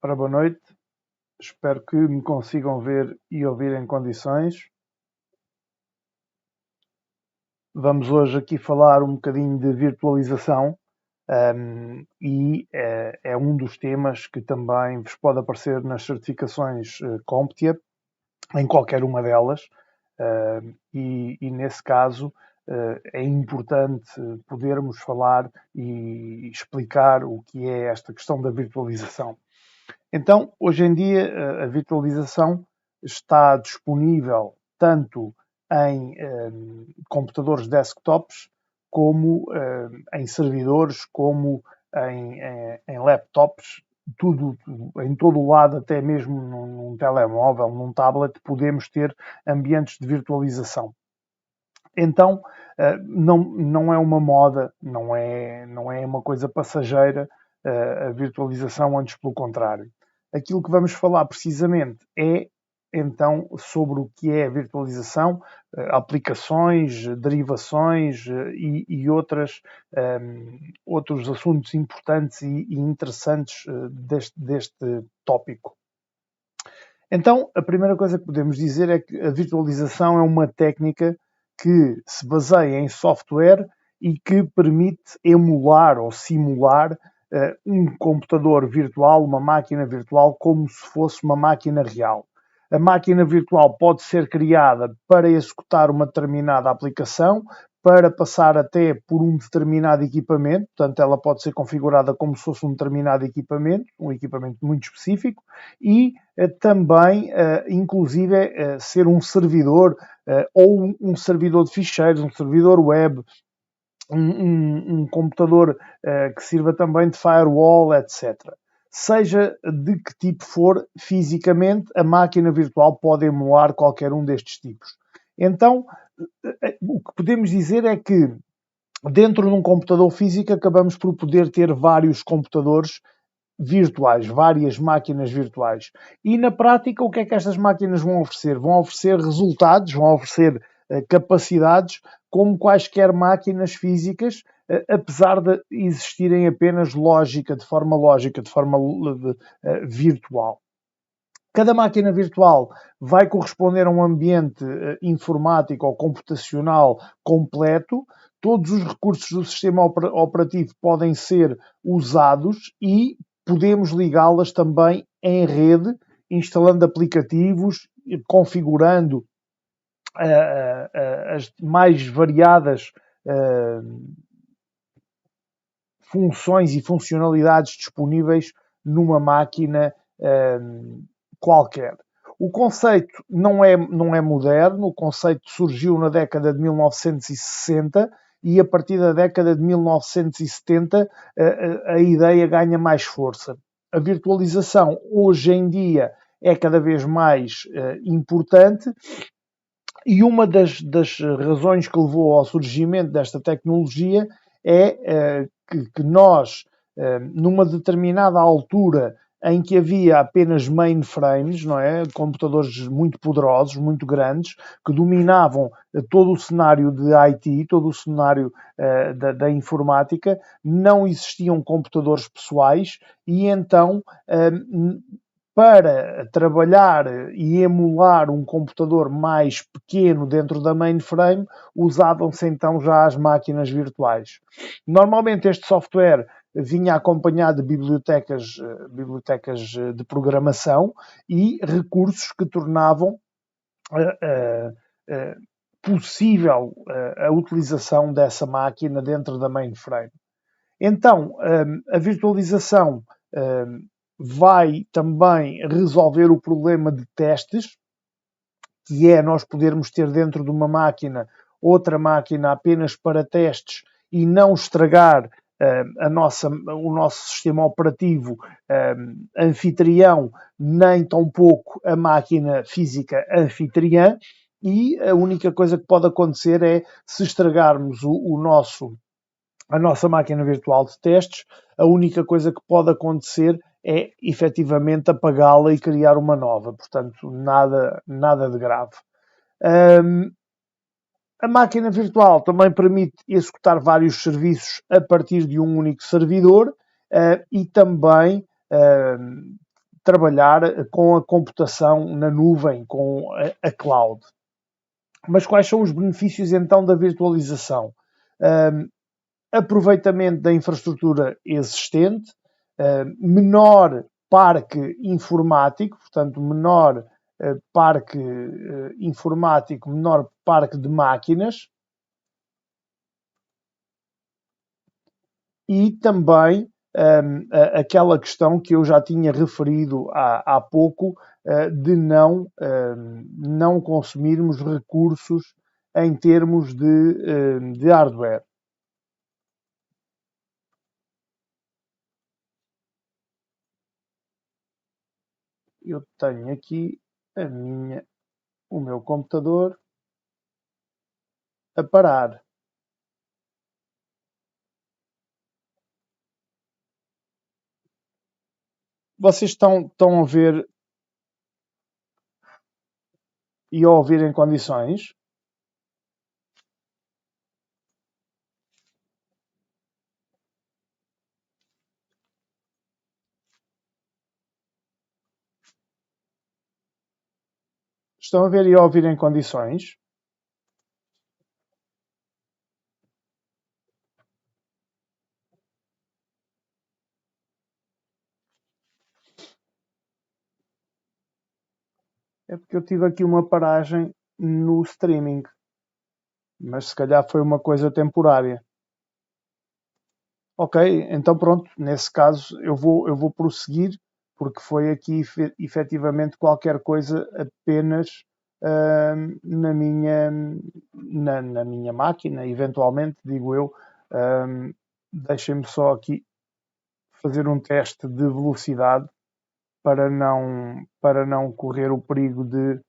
Ora, boa noite. Espero que me consigam ver e ouvir em condições. Vamos hoje aqui falar um bocadinho de virtualização é um dos temas que também vos pode aparecer nas certificações CompTIA, em qualquer uma delas, e nesse caso é importante podermos falar e explicar o que é esta questão da virtualização. Então, hoje em dia, a virtualização está disponível tanto em computadores desktops, como em servidores, como em laptops, tudo, em todo o lado, até mesmo num telemóvel, num tablet, podemos ter ambientes de virtualização. Então, não é uma moda, não é uma coisa passageira a virtualização, antes pelo contrário. Aquilo que vamos falar precisamente é, então, sobre o que é a virtualização, aplicações, derivações e outros assuntos importantes e interessantes deste tópico. Então, a primeira coisa que podemos dizer é que a virtualização é uma técnica que se baseia em software e que permite emular ou simular um computador virtual, uma máquina virtual, como se fosse uma máquina real. A máquina virtual pode ser criada para executar uma determinada aplicação, para passar até por um determinado equipamento, portanto ela pode ser configurada como se fosse um determinado equipamento, um equipamento muito específico, e também, inclusive, ser um servidor ou um servidor de ficheiros, um servidor web, um computador que sirva também de firewall, etc. Seja de que tipo for, fisicamente, a máquina virtual pode emular qualquer um destes tipos. Então, o que podemos dizer é que dentro de um computador físico acabamos por poder ter vários computadores virtuais, várias máquinas virtuais. E na prática, o que é que estas máquinas vão oferecer? Vão oferecer resultados, vão oferecer capacidades como quaisquer máquinas físicas, apesar de existirem apenas de forma virtual. Cada máquina virtual vai corresponder a um ambiente informático ou computacional completo. Todos os recursos do sistema operativo podem ser usados e podemos ligá-las também em rede, instalando aplicativos, configurando as mais variadas funções e funcionalidades disponíveis numa máquina qualquer. O conceito não é moderno, o conceito surgiu na década de 1960 e a partir da década de 1970 a ideia ganha mais força. A virtualização hoje em dia é cada vez mais importante e uma das razões que levou ao surgimento desta tecnologia é que nós, numa determinada altura em que havia apenas mainframes, não é? Computadores muito poderosos, muito grandes, que dominavam todo o cenário de IT, todo o cenário da informática, não existiam computadores pessoais e então para trabalhar e emular um computador mais pequeno dentro da mainframe, usavam-se então já as máquinas virtuais. Normalmente este software vinha acompanhado de bibliotecas de programação e recursos que tornavam possível a utilização dessa máquina dentro da mainframe. Então, a virtualização vai também resolver o problema de testes, que é nós podermos ter dentro de uma máquina outra máquina apenas para testes e não estragar o nosso sistema operativo anfitrião, nem tampouco a máquina física anfitriã, e a única coisa que pode acontecer é, se estragarmos a nossa máquina virtual de testes, a única coisa que pode acontecer é efetivamente apagá-la e criar uma nova. Portanto, nada de grave. A máquina virtual também permite executar vários serviços a partir de um único servidor e também trabalhar com a computação na nuvem, com a cloud. Mas quais são os benefícios então da virtualização? Aproveitamento da infraestrutura existente, menor parque informático, portanto, menor parque informático, menor parque de máquinas e também aquela questão que eu já tinha referido há pouco de não consumirmos recursos em termos de hardware. Eu tenho aqui o meu computador a parar. Vocês estão a ver e a ouvir em condições? Estão a ver e a ouvir em condições? É porque eu tive aqui uma paragem no streaming, mas se calhar foi uma coisa temporária. Ok, então pronto, nesse caso eu vou prosseguir, porque foi aqui efetivamente qualquer coisa apenas na minha máquina, eventualmente, digo eu. Deixem-me só aqui fazer um teste de velocidade para não correr o perigo de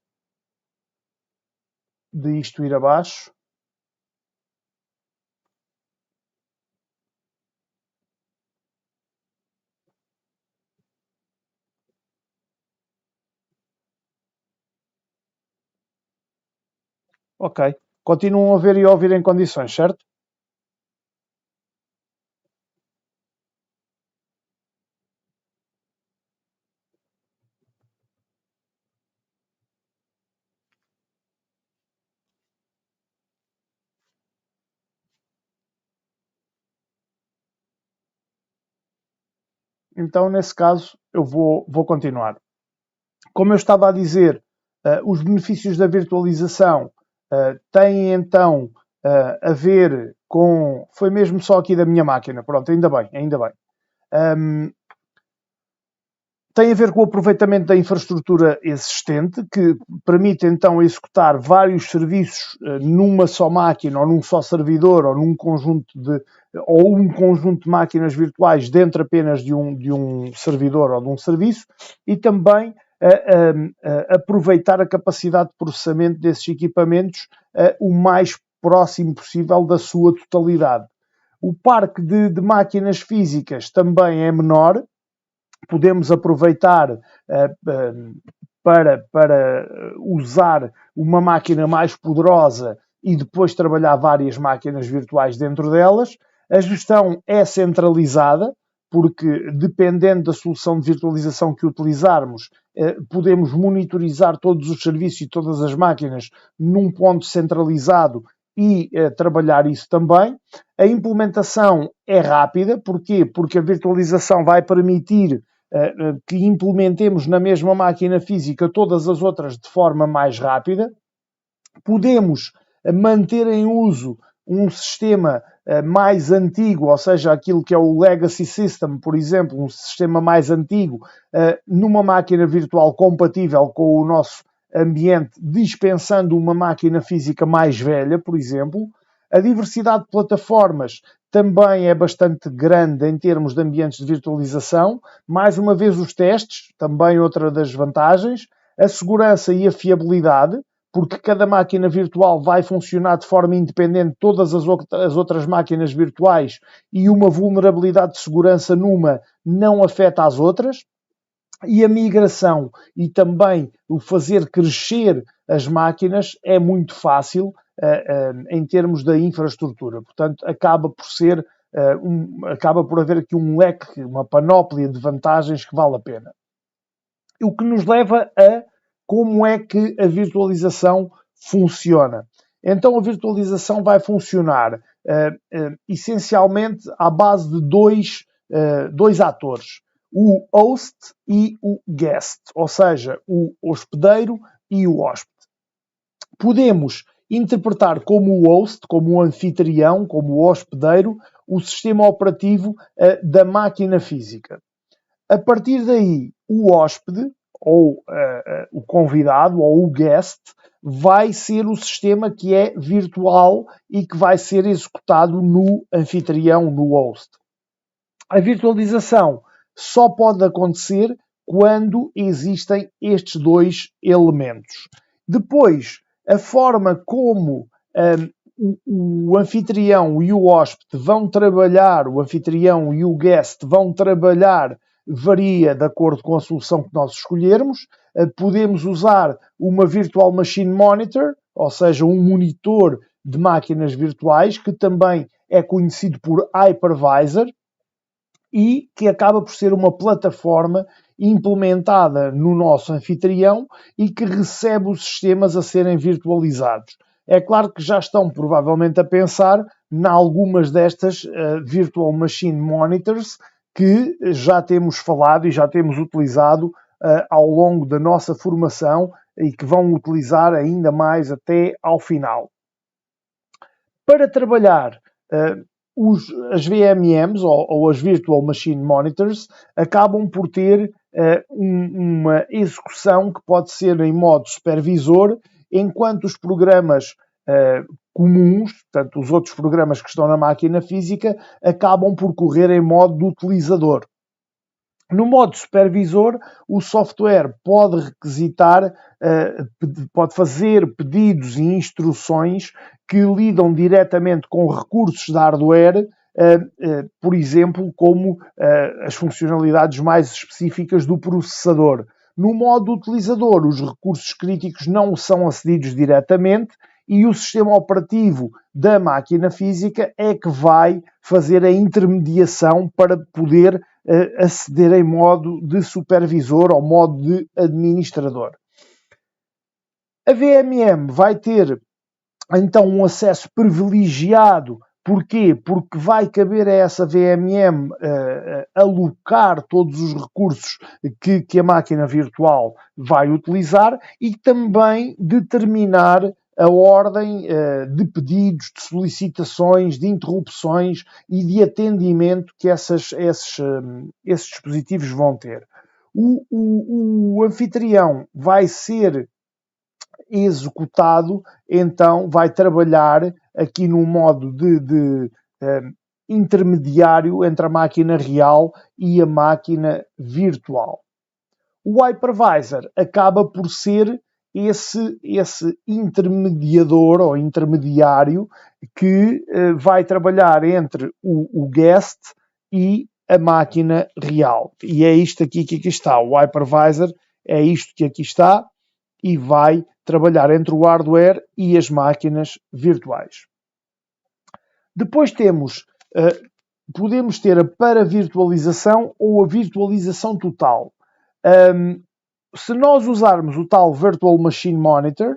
isto ir abaixo. Ok. Continuam a ver e a ouvir em condições, certo? Então, nesse caso, eu vou continuar. Como eu estava a dizer, os benefícios da virtualização têm então a ver com... Foi mesmo só aqui da minha máquina, pronto, ainda bem. Tem a ver com o aproveitamento da infraestrutura existente, que permite então executar vários serviços numa só máquina, ou num só servidor, ou um conjunto de máquinas virtuais dentro apenas de um servidor ou de um serviço, e também aproveitar a capacidade de processamento desses equipamentos o mais próximo possível da sua totalidade. O parque de máquinas físicas também é menor. Podemos aproveitar para usar uma máquina mais poderosa e depois trabalhar várias máquinas virtuais dentro delas. A gestão é centralizada, porque dependendo da solução de virtualização que utilizarmos, podemos monitorizar todos os serviços e todas as máquinas num ponto centralizado e trabalhar isso também. A implementação é rápida, porquê? Porque a virtualização vai permitir que implementemos na mesma máquina física todas as outras de forma mais rápida. Podemos manter em uso um sistema mais antigo, ou seja, aquilo que é o legacy system, por exemplo, um sistema mais antigo, numa máquina virtual compatível com o nosso ambiente, dispensando uma máquina física mais velha, por exemplo. A diversidade de plataformas também é bastante grande em termos de ambientes de virtualização. Mais uma vez, os testes, também outra das vantagens. A segurança e a fiabilidade, porque cada máquina virtual vai funcionar de forma independente de todas as outras máquinas virtuais e uma vulnerabilidade de segurança numa não afeta as outras. E a migração e também o fazer crescer as máquinas é muito fácil, em termos da infraestrutura. Portanto, acaba por haver aqui um leque, uma panóplia de vantagens que vale a pena. O que nos leva a como é que a virtualização funciona. Então, a virtualização vai funcionar essencialmente à base de dois atores, o host e o guest, ou seja, o hospedeiro e o hóspede. Podemos interpretar como o host, como o anfitrião, como o hospedeiro, o sistema operativo da máquina física. A partir daí, o hóspede, ou o convidado, ou o guest, vai ser o sistema que é virtual e que vai ser executado no anfitrião, no host. A virtualização só pode acontecer quando existem estes dois elementos. Depois, a forma como o anfitrião e o hóspede vão trabalhar, o anfitrião e o guest vão trabalhar, varia de acordo com a solução que nós escolhermos. Podemos usar uma Virtual Machine Monitor, ou seja, um monitor de máquinas virtuais, que também é conhecido por Hypervisor, e que acaba por ser uma plataforma implementada no nosso anfitrião e que recebe os sistemas a serem virtualizados. É claro que já estão provavelmente a pensar em algumas destas Virtual Machine Monitors que já temos falado e já temos utilizado ao longo da nossa formação e que vão utilizar ainda mais até ao final. Para trabalhar as VMMs, ou as Virtual Machine Monitors, acabam por ter uma execução que pode ser em modo supervisor, enquanto os programas comuns, portanto os outros programas que estão na máquina física, acabam por correr em modo de utilizador. No modo supervisor, o software pode requisitar, pode fazer pedidos e instruções que lidam diretamente com recursos da hardware, por exemplo, como as funcionalidades mais específicas do processador. No modo utilizador, os recursos críticos não são acedidos diretamente e o sistema operativo da máquina física é que vai fazer a intermediação para poder aceder em modo de supervisor ou modo de administrador. A VMM vai ter então um acesso privilegiado. Porquê? Porque vai caber a essa VMM alocar todos os recursos que a máquina virtual vai utilizar e também determinar a ordem de pedidos, de solicitações, de interrupções e de atendimento que esses dispositivos vão ter. O anfitrião vai ser executado, então vai trabalhar aqui num modo de intermediário entre a máquina real e a máquina virtual. O hypervisor acaba por ser esse intermediador ou intermediário que vai trabalhar entre o guest e a máquina real. E é isto aqui que aqui está. O hypervisor é isto que aqui está e vai trabalhar entre o hardware e as máquinas virtuais. Depois podemos ter a paravirtualização ou a virtualização total. Se nós usarmos o tal Virtual Machine Monitor,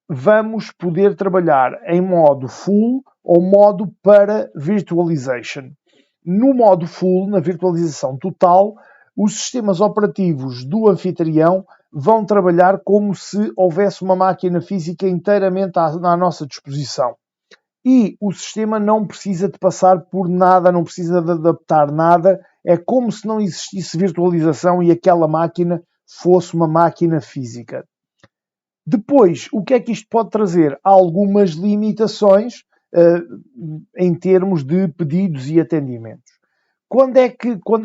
vamos poder trabalhar em modo full ou modo para virtualization. No modo full, na virtualização total, os sistemas operativos do anfitrião vão trabalhar como se houvesse uma máquina física inteiramente à nossa disposição. E o sistema não precisa de passar por nada, não precisa de adaptar nada. É como se não existisse virtualização e aquela máquina fosse uma máquina física. Depois, o que é que isto pode trazer? Algumas limitações em termos de pedidos e atendimentos. Quando é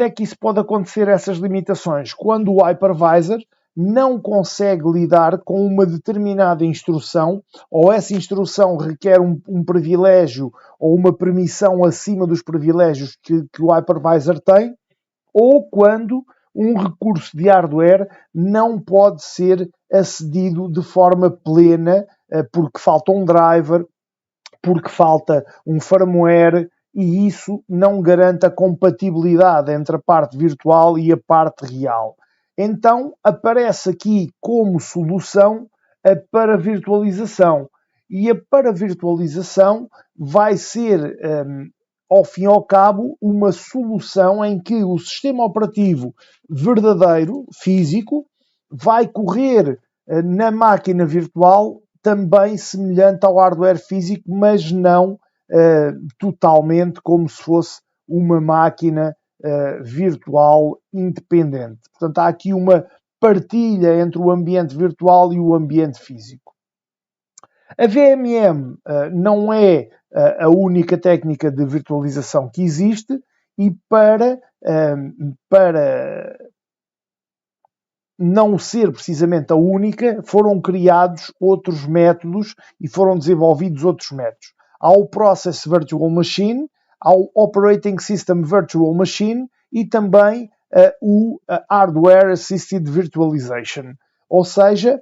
que isso pode acontecer, essas limitações? Quando o hypervisor não consegue lidar com uma determinada instrução, ou essa instrução requer um privilégio ou uma permissão acima dos privilégios que o hypervisor tem, ou quando um recurso de hardware não pode ser acedido de forma plena porque falta um driver, porque falta um firmware, e isso não garante a compatibilidade entre a parte virtual e a parte real. Então aparece aqui como solução a paravirtualização. E a paravirtualização vai ser, ao fim e ao cabo, uma solução em que o sistema operativo verdadeiro, físico, vai correr na máquina virtual também semelhante ao hardware físico, mas não totalmente como se fosse uma máquina virtual independente. Portanto, há aqui uma partilha entre o ambiente virtual e o ambiente físico. A VMM não é a única técnica de virtualização que existe, e para não ser precisamente a única, foram criados outros métodos e foram desenvolvidos outros métodos. Há o Process Virtual Machine, há o Operating System Virtual Machine e também o Hardware Assisted Virtualization. Ou seja,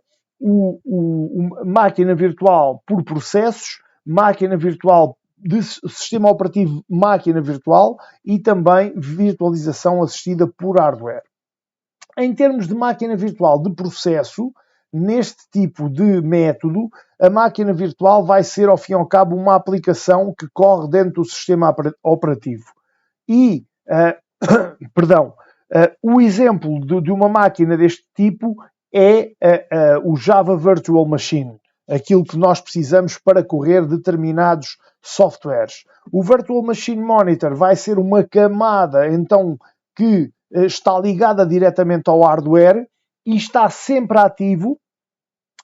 máquina virtual por processos, máquina virtual de sistema operativo, máquina virtual, e também virtualização assistida por hardware. Em termos de máquina virtual de processo, neste tipo de método, a máquina virtual vai ser, ao fim e ao cabo, uma aplicação que corre dentro do sistema operativo. E, o exemplo de uma máquina deste tipo é o Java Virtual Machine, aquilo que nós precisamos para correr determinados softwares. O Virtual Machine Monitor vai ser uma camada, então, que está ligada diretamente ao hardware e está sempre ativo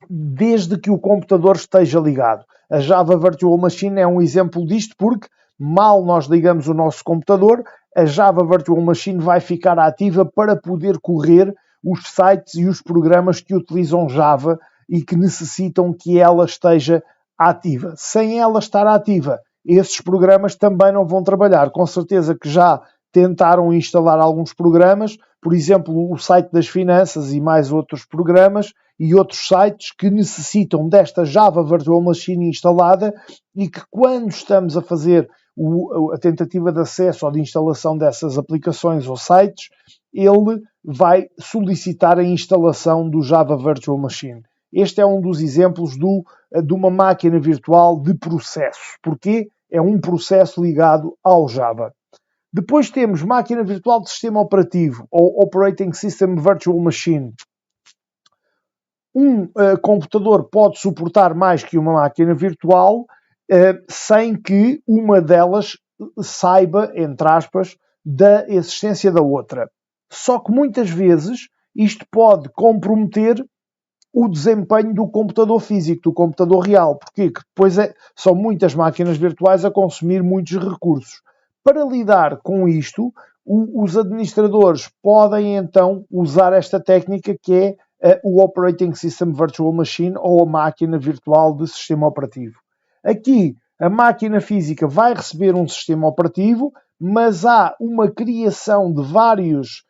desde que o computador esteja ligado. A Java Virtual Machine é um exemplo disto, porque mal nós ligamos o nosso computador, a Java Virtual Machine vai ficar ativa para poder correr os sites e os programas que utilizam Java e que necessitam que ela esteja ativa. Sem ela estar ativa, esses programas também não vão trabalhar. Com certeza que já tentaram instalar alguns programas, por exemplo, o site das finanças e mais outros programas e outros sites que necessitam desta Java Virtual Machine instalada, e que quando estamos a fazer a tentativa de acesso ou de instalação dessas aplicações ou sites, ele vai solicitar a instalação do Java Virtual Machine. Este é um dos exemplos de uma máquina virtual de processo, porque é um processo ligado ao Java. Depois temos máquina virtual de sistema operativo, ou Operating System Virtual Machine. Um computador pode suportar mais que uma máquina virtual sem que uma delas saiba, entre aspas, da existência da outra. Só que muitas vezes isto pode comprometer o desempenho do computador físico, do computador real. Porquê? Porque depois são muitas máquinas virtuais a consumir muitos recursos. Para lidar com isto, os administradores podem então usar esta técnica, que é o Operating System Virtual Machine, ou a máquina virtual de sistema operativo. Aqui, a máquina física vai receber um sistema operativo, mas há uma criação de vários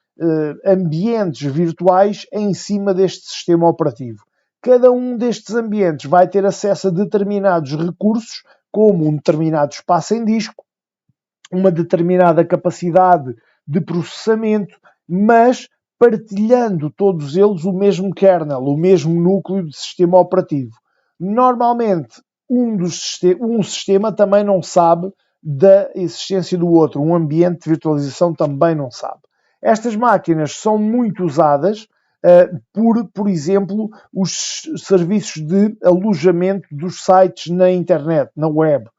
ambientes virtuais em cima deste sistema operativo. Cada um destes ambientes vai ter acesso a determinados recursos, como um determinado espaço em disco, uma determinada capacidade de processamento, mas partilhando todos eles o mesmo kernel, o mesmo núcleo de sistema operativo. Normalmente, um sistema também não sabe da existência do outro, um ambiente de virtualização também não sabe. Estas máquinas são muito usadas por exemplo, os serviços de alojamento dos sites na internet, na web.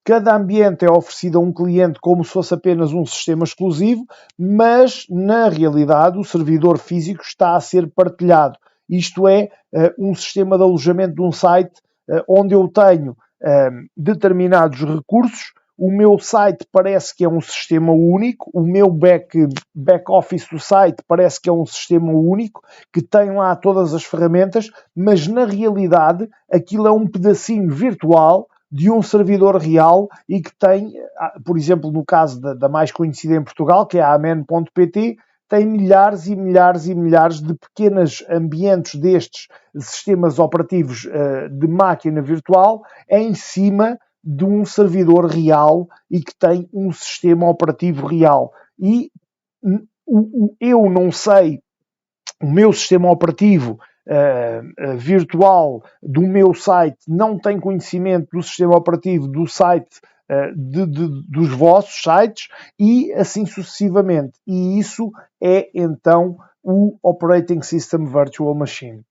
Cada ambiente é oferecido a um cliente como se fosse apenas um sistema exclusivo, mas, na realidade, o servidor físico está a ser partilhado. Isto é, um sistema de alojamento de um site onde eu tenho determinados recursos. O meu site parece que é um sistema único, o meu back-office do site parece que é um sistema único, que tem lá todas as ferramentas, mas, na realidade, aquilo é um pedacinho virtual de um servidor real e que tem, por exemplo, no caso da mais conhecida em Portugal, que é a amen.pt, tem milhares e milhares e milhares de pequenos ambientes destes sistemas operativos de máquina virtual em cima de um servidor real e que tem um sistema operativo real. E eu não sei o meu sistema operativo virtual do meu site, não tem conhecimento do sistema operativo do site dos vossos sites e assim sucessivamente. E isso é então o Operating System Virtual Machine.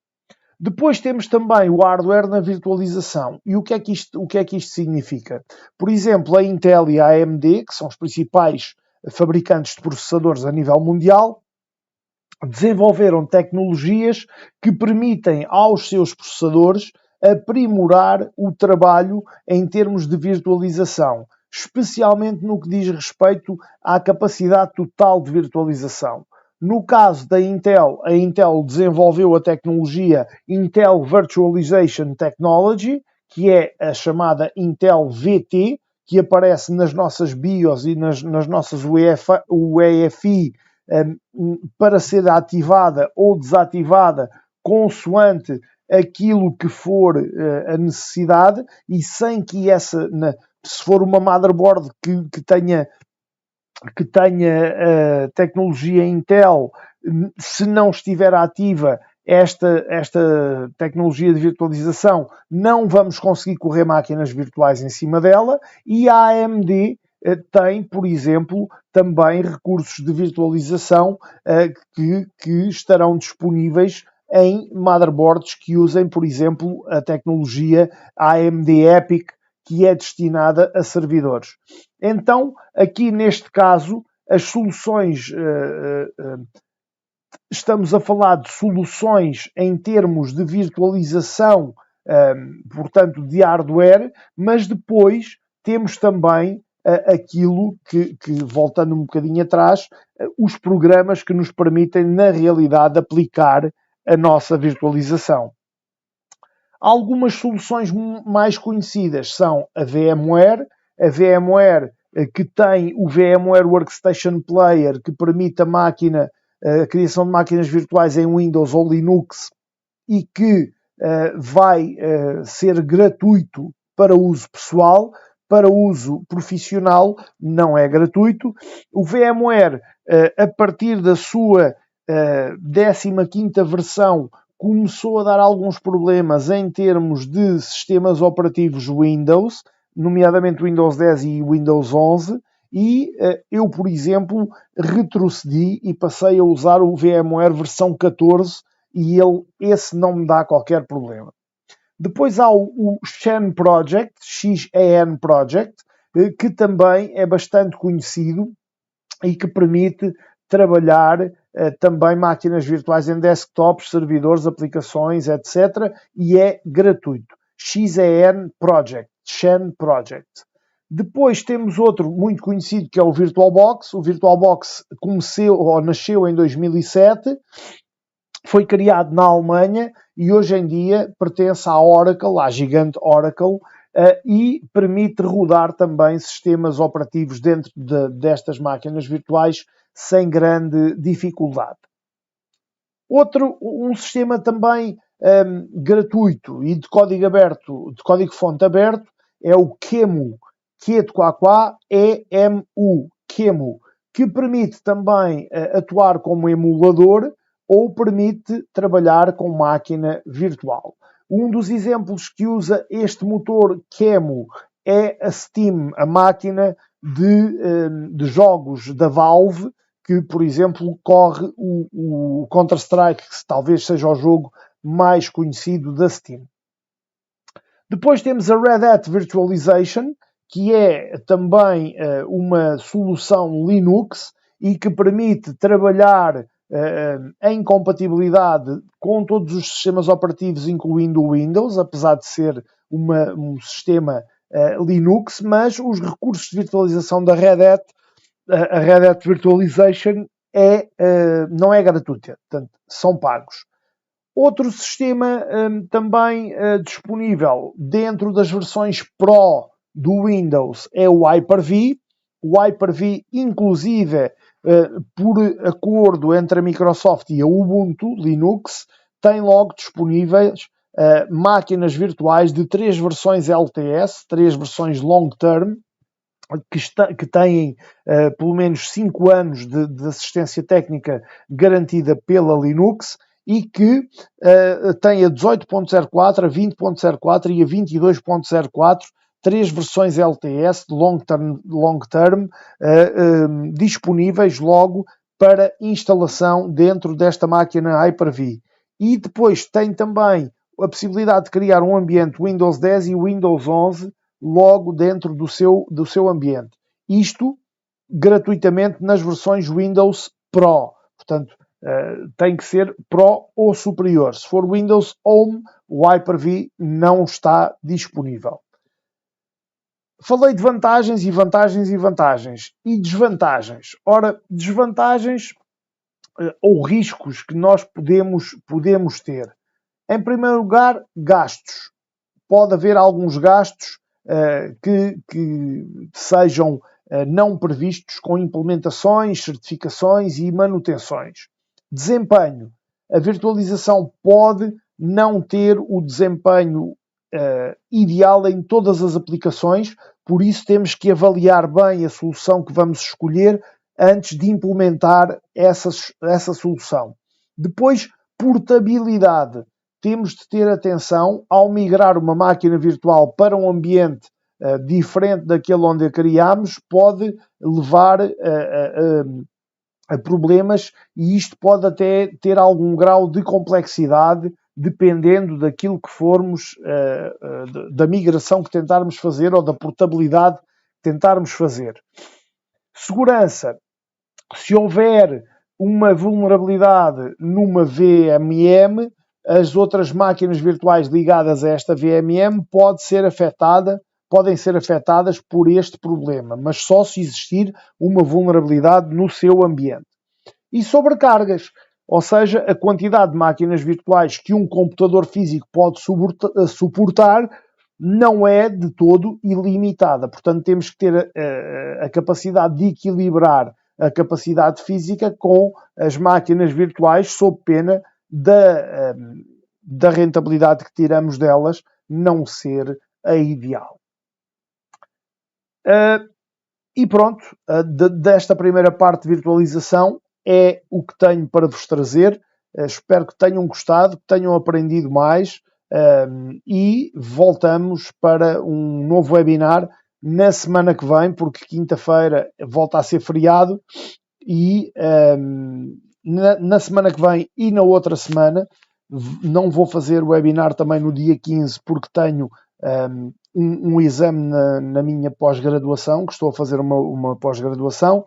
Depois temos também o hardware na virtualização. E o que é que isto significa? Por exemplo, a Intel e a AMD, que são os principais fabricantes de processadores a nível mundial, desenvolveram tecnologias que permitem aos seus processadores aprimorar o trabalho em termos de virtualização, especialmente no que diz respeito à capacidade total de virtualização. No caso da Intel, a Intel desenvolveu a tecnologia Intel Virtualization Technology, que é a chamada Intel VT, que aparece nas nossas BIOS e nas nossas UEFI para ser ativada ou desativada consoante aquilo que for a necessidade e sem que se for uma motherboard que tenha tecnologia Intel, se não estiver ativa esta tecnologia de virtualização, não vamos conseguir correr máquinas virtuais em cima dela, e a AMD tem, por exemplo, também recursos de virtualização que estarão disponíveis em motherboards que usem, por exemplo, a tecnologia AMD EPIC, que é destinada a servidores. Então, aqui neste caso, as soluções, estamos a falar de soluções em termos de virtualização, portanto, de hardware, mas depois temos também aquilo que, voltando um bocadinho atrás, os programas que nos permitem, na realidade, aplicar a nossa virtualização. Algumas soluções mais conhecidas são a VMware que tem o VMware Workstation Player, que permite a criação de máquinas virtuais em Windows ou Linux e que vai ser gratuito para uso pessoal. Para uso profissional não é gratuito. O VMware, a partir da sua 15ª versão, começou a dar alguns problemas em termos de sistemas operativos Windows, nomeadamente Windows 10 e Windows 11, e eu, por exemplo, retrocedi e passei a usar o VMware versão 14 e esse não me dá qualquer problema. Depois há o XAN Project, que também é bastante conhecido e que permite trabalhar também máquinas virtuais em desktops, servidores, aplicações, etc. E é gratuito. XAN Project. Depois temos outro muito conhecido que é o VirtualBox. O VirtualBox nasceu em 2007. Foi criado na Alemanha e hoje em dia pertence à Oracle, à gigante Oracle, e permite rodar também sistemas operativos dentro destas máquinas virtuais sem grande dificuldade. Um sistema também gratuito e de código aberto, de código-fonte aberto, é o QEMU, QEMU, que permite também atuar como emulador ou permite trabalhar com máquina virtual. Um dos exemplos que usa este motor QEMU é a Steam, a máquina de jogos da Valve, que, por exemplo, corre o Counter-Strike, que talvez seja o jogo mais conhecido da Steam. Depois temos a Red Hat Virtualization, que é também uma solução Linux e que permite trabalhar em compatibilidade com todos os sistemas operativos, incluindo o Windows, apesar de ser um sistema Linux, mas os recursos de virtualização da Red Hat, a Red Hat Virtualization não é gratuita, portanto, são pagos. Outro sistema também disponível dentro das versões Pro do Windows é o Hyper-V. O Hyper-V, inclusive, por acordo entre a Microsoft e a Ubuntu Linux, tem logo disponíveis máquinas virtuais de 3 versões LTS, 3 versões long term, que têm pelo menos 5 anos de assistência técnica garantida pela Linux e que têm a 18.04, a 20.04 e a 22.04, 3 versões LTS de long term disponíveis logo para instalação dentro desta máquina Hyper-V. E depois tem também a possibilidade de criar um ambiente Windows 10 e Windows 11 logo dentro do seu ambiente. Isto gratuitamente nas versões Windows Pro. Portanto, tem que ser Pro ou superior. Se for Windows Home, o Hyper-V não está disponível. Falei de vantagens e vantagens e vantagens. E desvantagens. Ora, desvantagens ou riscos que nós podemos ter. Em primeiro lugar, gastos. Pode haver alguns gastos que sejam não previstos com implementações, certificações e manutenções. Desempenho. A virtualização pode não ter o desempenho ideal em todas as aplicações, por isso temos que avaliar bem a solução que vamos escolher antes de implementar essa solução. Depois, portabilidade. Temos de ter atenção ao migrar uma máquina virtual para um ambiente diferente daquele onde a criámos, pode levar a problemas e isto pode até ter algum grau de complexidade dependendo daquilo que formos, da migração que tentarmos fazer ou da portabilidade que tentarmos fazer. Segurança. Se houver uma vulnerabilidade numa VMM, as outras máquinas virtuais ligadas a esta VMM podem ser afetadas por este problema, mas só se existir uma vulnerabilidade no seu ambiente. E sobrecargas, ou seja, a quantidade de máquinas virtuais que um computador físico pode suportar não é de todo ilimitada. Portanto, temos que ter a capacidade de equilibrar a capacidade física com as máquinas virtuais, sob pena da rentabilidade que tiramos delas não ser a ideal. E pronto, desta primeira parte de virtualização é o que tenho para vos trazer. Espero que tenham gostado, que tenham aprendido mais e voltamos para um novo webinar na semana que vem, porque quinta-feira volta a ser feriado e na semana que vem e na outra semana não vou fazer o webinar também no dia 15 porque tenho um exame na minha pós-graduação, que estou a fazer uma pós-graduação,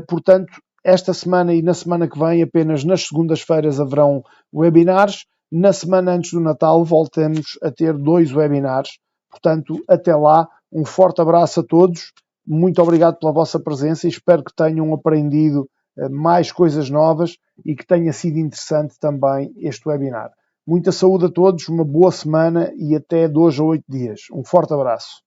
portanto esta semana e na semana que vem apenas nas segundas-feiras haverão webinars, na semana antes do Natal voltamos a ter 2 webinars, portanto até lá, um forte abraço a todos, muito obrigado pela vossa presença e espero que tenham aprendido mais coisas novas e que tenha sido interessante também este webinar. Muita saúde a todos, uma boa semana e até 2 a 8 dias. Um forte abraço.